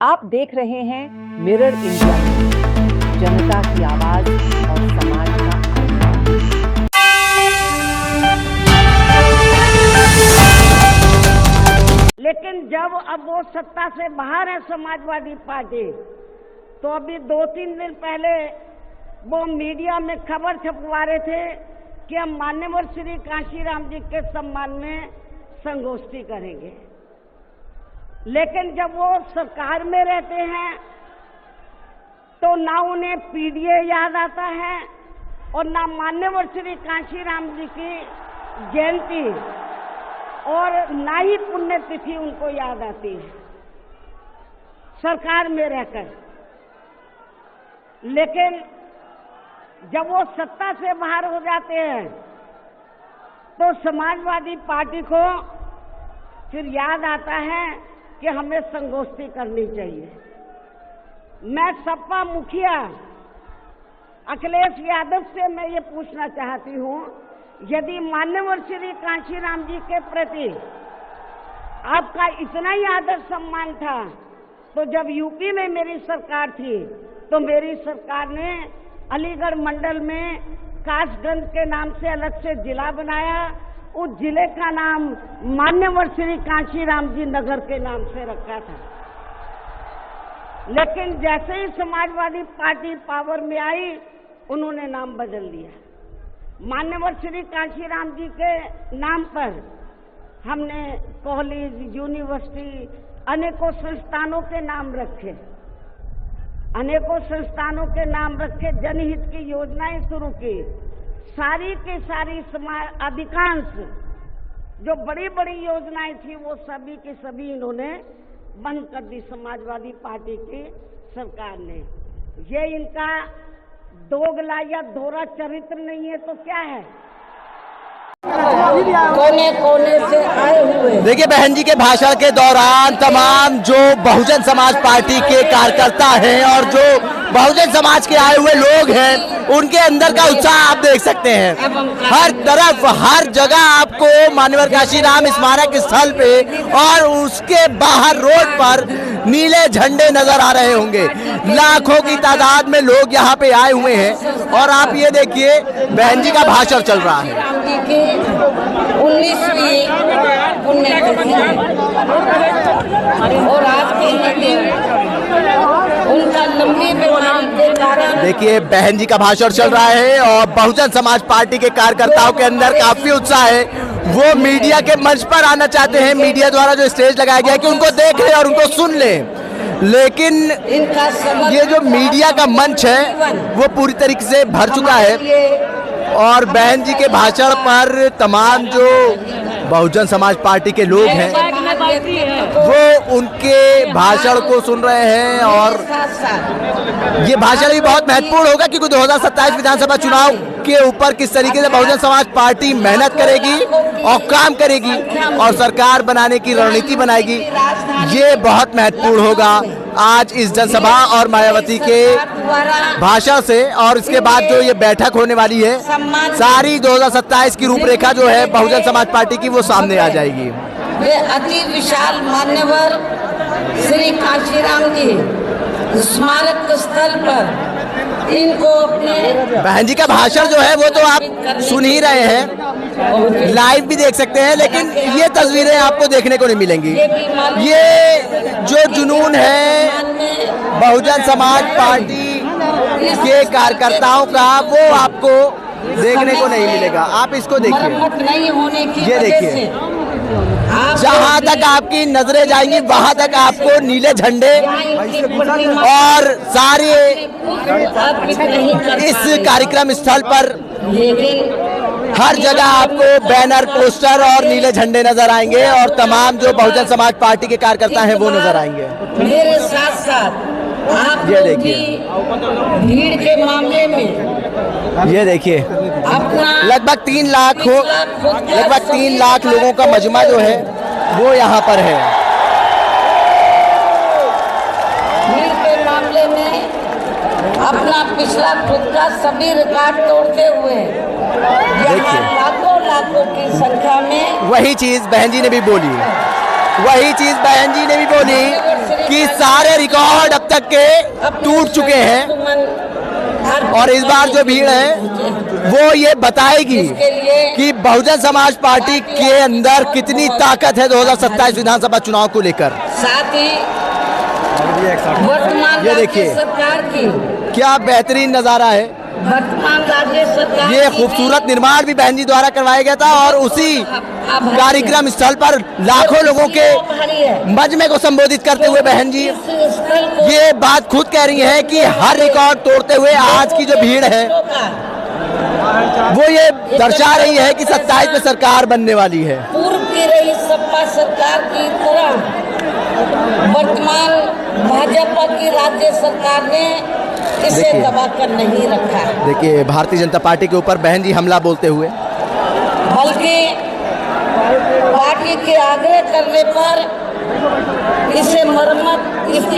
आप देख रहे हैं मिरर इंडिया, जनता की आवाज और समाज का लेकिन जब अब वो सत्ता से बाहर है समाजवादी पार्टी, तो अभी 2-3 दिन पहले वो मीडिया में खबर छपवा रहे थे कि हम मान्यवर श्री कांशीराम जी के सम्मान में संगोष्ठी करेंगे। लेकिन जब वो सरकार में रहते हैं तो ना उन्हें पीडीए याद आता है और ना मान्यवर श्री कांशीराम जी की जयंती और ना ही पुण्यतिथि उनको याद आती है सरकार में रहकर। लेकिन जब वो सत्ता से बाहर हो जाते हैं तो समाजवादी पार्टी को फिर याद आता है कि हमें संगोष्ठी करनी चाहिए। मैं सपा मुखिया अखिलेश यादव से मैं ये पूछना चाहती हूँ, यदि मान्यवर श्री कांशीराम जी के प्रति आपका इतना ही आदर सम्मान था, तो जब यूपी में मेरी सरकार थी तो मेरी सरकार ने अलीगढ़ मंडल में कासगंज के नाम से अलग से जिला बनाया। उस जिले का नाम मान्यवर श्री कांशीराम जी नगर के नाम से रखा था। लेकिन जैसे ही समाजवादी पार्टी पावर में आई, उन्होंने नाम बदल दिया। मान्यवर श्री कांशीराम जी के नाम पर हमने कॉलेज, यूनिवर्सिटी, अनेकों संस्थानों के नाम रखे, अनेकों संस्थानों के नाम रखे, जनहित की योजनाएं शुरू की। सारी की सारी अधिकांश जो बड़ी बड़ी योजनाएं थी वो सभी की सभी इन्होंने बंद कर दी समाजवादी पार्टी की सरकार ने। ये इनका दोगला या दोहरा चरित्र नहीं है तो क्या है? कोने कोने से आए हुए। देखिए, बहन जी के भाषण के दौरान तमाम जो बहुजन समाज पार्टी के कार्यकर्ता हैं और जो बहुजन समाज के आए हुए लोग हैं, उनके अंदर का उत्साह आप देख सकते हैं। हर तरफ, हर जगह आपको मान्यवर कांशीराम स्मारक स्थल पे और उसके बाहर रोड पर नीले झंडे नजर आ रहे होंगे। लाखों की तादाद में लोग यहाँ पे आए हुए हैं और आप ये देखिए, बहन जी का भाषण चल रहा है। 19वीं पुण्यतिथि और आज के दिन उनका लंबी बीमारी के कारण। देखिए, बहन जी का भाषण चल रहा है और बहुजन समाज पार्टी के कार्यकर्ताओं के अंदर काफी उत्साह है। वो मीडिया के मंच पर आना चाहते हैं, मीडिया द्वारा जो स्टेज लगाया गया है कि उनको देख लें और उनको सुन लें। लेकिन ये जो मीडिया का मंच है वो पूरी तरीके से भर चुका है और बहन जी के भाषण पर तमाम जो बहुजन समाज पार्टी के लोग हैं वो उनके भाषण को सुन रहे हैं। और ये भाषण भी बहुत महत्वपूर्ण होगा क्योंकि 2027 विधानसभा चुनाव के ऊपर किस तरीके से बहुजन समाज पार्टी मेहनत करेगी और काम करेगी और सरकार बनाने की रणनीति बनाएगी, ये बहुत महत्वपूर्ण होगा आज इस जनसभा और मायावती के भाषण से। और इसके बाद जो ये बैठक होने वाली है, सारी 2027 की रूपरेखा जो है बहुजन समाज पार्टी की, वो सामने आ जाएगी। वे अति विशाल मान्यवर श्री कांशीराम जी स्मारक स्थल पर इनको अपने बहन जी का भाषण जो है वो तो आप सुन ही रहे हैं, लाइव भी देख सकते हैं, लेकिन ये तस्वीरें आपको देखने को नहीं मिलेंगी। ये जो जुनून है बहुजन समाज पार्टी के कार्यकर्ताओं का, वो आपको देखने को नहीं मिलेगा। आप इसको देखिए, ये देखिए, जहाँ तक आपकी नजरें जाएंगी वहाँ तक आपको नीले झंडे और सारे इस कार्यक्रम स्थल पर हर जगह आपको बैनर, पोस्टर और नीले झंडे नजर आएंगे और तमाम जो बहुजन समाज पार्टी के कार्यकर्ता हैं वो नजर आएंगे। मेरे साथ साथ आप ये देखिए, भीड़ के मामले में ये देखिए, लगभग 3 लाख लोगों का मजमा जो है वो यहाँ पर है। भीड़ के मामले में अपना पिछला खुद का सभी रिकॉर्ड तोड़ते हुए यहाँ लाखों की संख्या में वही चीज बहन जी ने भी बोली, वही चीज बहन जी ने भी बोली कि सारे रिकॉर्ड अब तक के टूट चुके हैं और इस बार जो भीड़ है वो ये बताएगी कि बहुजन समाज पार्टी के अंदर कितनी ताकत है 2027 विधानसभा चुनाव को लेकर। साथ ही वर्तमान ये देखिए राज्य सरकार की क्या बेहतरीन नजारा है। वर्तमान राज्य सरकार ये की खूबसूरत निर्माण भी बहन जी द्वारा करवाया गया था और उसी कार्यक्रम स्थल पर लाखों लोगों के मजमे को संबोधित करते हुए बहन जी ये बात खुद कह रही हैं कि हर रिकॉर्ड तोड़ते हुए आज की जो भीड़ है वो ये दर्शा रही है कि 27 में सरकार बनने वाली है। पूर्व की रही सपा सरकार की तरह वर्तमान भाजपा की राज्य सरकार ने इसे देखिए। दबाकर नहीं रखा, देखिए भारतीय जनता पार्टी के ऊपर बहन जी हमला बोलते हुए, बल्कि पार्टी के आग्रह करने पर इसकी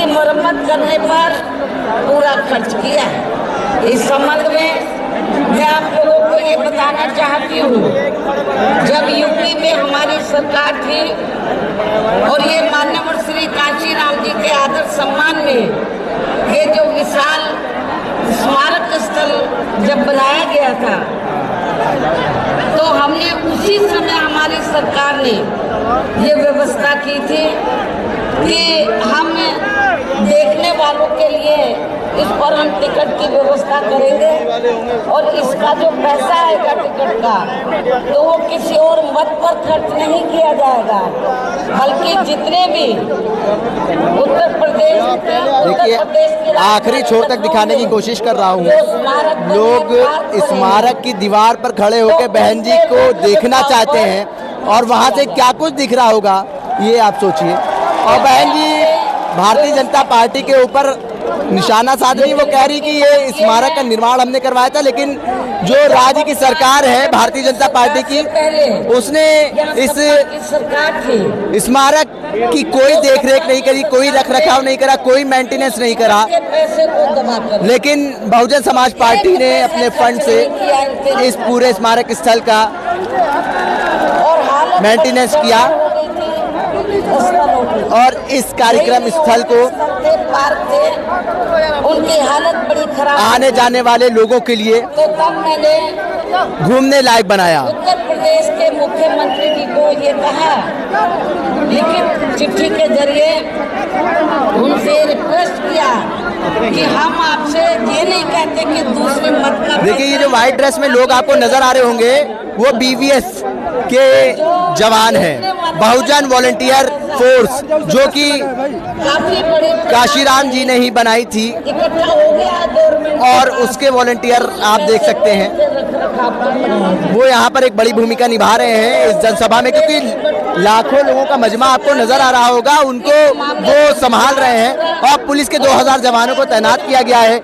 मरम्मत करने पर पूरा खर्च किया है। इस संबंध में मैं आप लोगों को ये बताना चाहती हूँ, जब यूपी में हमारी सरकार थी और ये माननीय श्री कांशीराम जी के आदर सम्मान में ये जो विशाल स्मारक स्थल जब बनाया गया था तो हमने उसी समय हमारी सरकार ने ये व्यवस्था की थी कि हम देखने वालों के लिए इस पर हम टिकट की व्यवस्था करेंगे और इसका जो पैसा आएगा टिकट का तो वो किसी और मत पर खर्च नहीं किया जाएगा, बल्कि जितने भी उत्तर प्रदेश के आखिरी छोर तक दिखाने की कोशिश कर रहा हूँ। लोग स्मारक की दीवार पर खड़े होकर बहन जी को देखना चाहते हैं और वहाँ से क्या कुछ दिख रहा होगा ये आप सोचिए। और बहन जी भारतीय जनता पार्टी के ऊपर निशाना साध रही, वो कह रही कि ये स्मारक का निर्माण हमने करवाया था, लेकिन जो राज्य की सरकार है भारतीय जनता पार्टी की उसने इस स्मारक की कोई देखरेख नहीं करी, कोई रखरखाव नहीं करा, कोई मेंटेनेंस नहीं करा। लेकिन बहुजन समाज पार्टी ने अपने फंड से इस पूरे स्मारक स्थल का मेंटेनेंस किया और इस कार्यक्रम स्थल को उनकी हालत बड़ी खराब, आने जाने वाले लोगों के लिए तो तब मैंने घूमने लायक बनाया। उत्तर प्रदेश के मुख्यमंत्री जी को ये कहा, लिखित चिट्ठी के जरिए उनसे रिक्वेस्ट किया कि हम आपसे ये नहीं कहते कि दूसरे मत का। देखिए ये जो व्हाइट ड्रेस में लोग आपको नजर आ रहे होंगे वो बीवीएस के जवान हैं, बहुजन वॉलंटियर फोर्स, जो कि काशीराम जी ने ही बनाई थी और उसके वॉलंटियर आप देख सकते हैं वो यहाँ पर एक बड़ी भूमिका निभा रहे हैं इस जनसभा में, क्योंकि लाखों लोगों का मजमा आपको नजर आ रहा होगा, उनको वो संभाल रहे हैं और पुलिस के 2000 जवानों को तैनात किया गया है।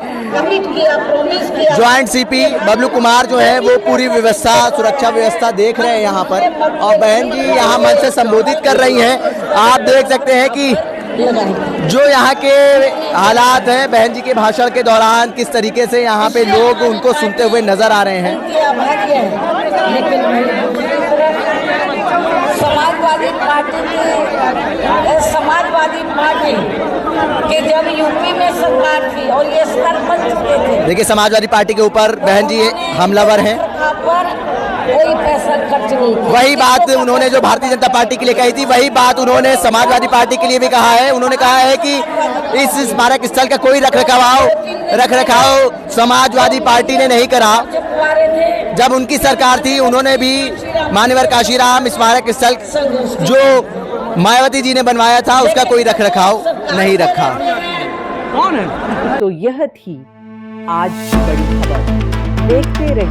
ज्वाइंट सीपी बबलू कुमार जो है वो पूरी व्यवस्था, सुरक्षा व्यवस्था देख रहे हैं यहाँ पर और बहन जी यहाँ मंच से संबोधित कर रही हैं। आप देख सकते हैं कि जो यहाँ के हालात हैं बहन जी के भाषण के दौरान किस तरीके से यहाँ पे लोग उनको सुनते हुए नजर आ रहे हैं। समाजवादी पार्टी के जब यूपी में सरकार थी और ये स्तर बन चुके थे, देखिए समाजवादी पार्टी के ऊपर बहन जी हमलावर हैं, कोई पैसा खर्च नहीं। वही बात उन्होंने जो भारतीय जनता पार्टी के लिए कही थी वही बात उन्होंने समाजवादी पार्टी के लिए भी कहा है। उन्होंने कहा है कि इस स्मारक स्थल का कोई रखरखाव समाजवादी पार्टी ने नहीं करा। जब उनकी सरकार थी उन्होंने भी मान्यवर काशीराम स्मारक स्थल जो मायावती जी ने बनवाया था उसका कोई रखरखाव नहीं रखा। तो यह थी आज की बड़ी खबर। देखते रहिए